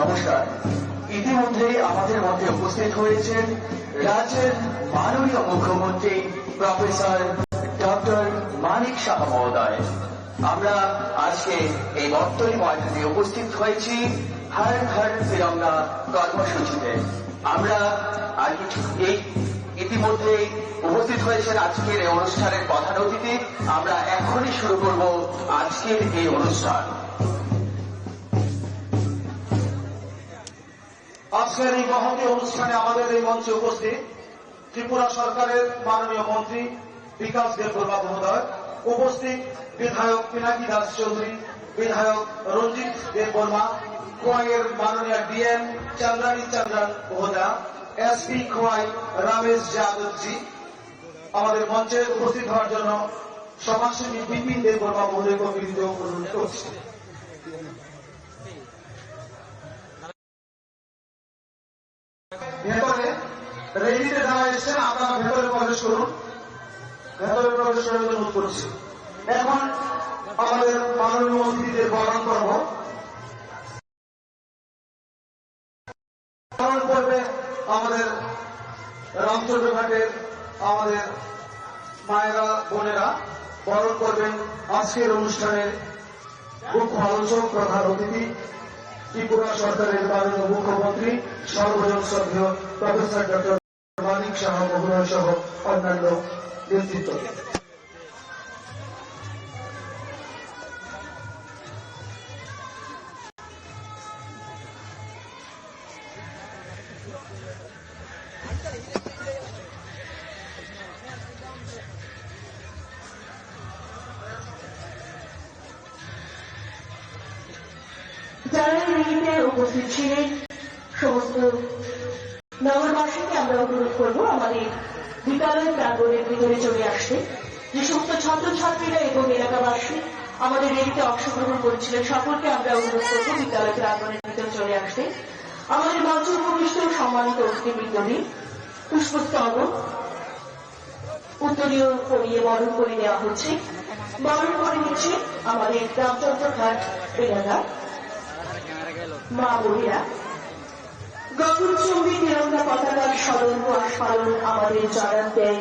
নমস্কার। ইতিমধ্যেই আমাদের মধ্যে উপস্থিত হয়েছেন রাজ্যের মাননীয় মুখ্যমন্ত্রী প্রফেসর ডক্টর মানিক সাহা মহোদয়। আমরা আজকে এই বক্তব্য ময়দানে উপস্থিত হয়েছি হর ঘর তিরঙ্গা কর্মসূচিতে। আমরা আর কিছু ইতিমধ্যেই উপস্থিত হয়েছেন আজকের এই অনুষ্ঠানের প্রধান অতিথি। আমরা এখনই শুরু করব আজকের এই অনুষ্ঠান। আজকের এই মহতী অনুষ্ঠানে আমাদের এই মঞ্চে উপস্থিত ত্রিপুরা সরকারের মাননীয় মন্ত্রী বিকাশ দেববর্মা মহোদয়, উপস্থিত বিধায়ক পিনাকি দাস চৌধুরী, বিধায়ক রঞ্জিত দেববর্মা, খোয়াইয়ের মাননীয় ডিএম চন্দ্রানী চন্দ্রন মহোদয়, এসপি খোয়াই রমেশ যাদবজি, আমাদের মঞ্চে উপস্থিত হওয়ার জন্য সমাজসেবী বিপিন দেববর্মা মহোদয়কে বিনীত অনুরোধ করছি। ভেতরে রেলিতে যারা এসেছেন আপনারা ভেতরে প্রবেশ করুন, ভেতরে প্রবেশ করার জন্য অনুরোধ করছি। এখন আমাদের মাননীয় অতিথিদের বরণ করব। বরণ করবে আমাদের রামচন্দ্র ঘাটের আমাদের মায়েরা বোনেরা। বরণ করবেন আজকের অনুষ্ঠানের মুখ্য আলোচক প্রধান অতিথি ত্রিপুরা সরকারের মাননীয় মুখ্যমন্ত্রী সর্বজন শ্রদ্ধেয় প্রফেসর ডক্টর মানিক সাহা মহোদয় সহ অন্যান্য নেতৃত্ব। যারা রেলিতে উপস্থিত ছিলেন সমস্ত নগরবাসীকে আমরা অনুরোধ করবো আমাদের বিদ্যালয় প্রাঙ্গণের ভিতরে চলে আসতে। যে সমস্ত ছাত্রছাত্রীরা এবং এলাকাবাসী আমাদের রেলিতে অংশগ্রহণ করেছিলেন সকলকে আমরা অনুরোধ করবো বিদ্যালয় প্রাঙ্গণের ভিতরে চলে আসতে। আমাদের মঞ্চ উপবিষ্ট সম্মানিত অতিথিবৃন্দকে পুষ্পস্তবক উত্তরীয় পরিয়ে বরণ করে দেওয়া হচ্ছে। বরণ করে নিচ্ছে আমাদের রামচন্দ্র ঘাট এলাকা মা বোনেরা। গগনচুম্বী তিরঙ্গা পতাকার স্মরণ ও আস্ফালন আমাদের জানান দেয়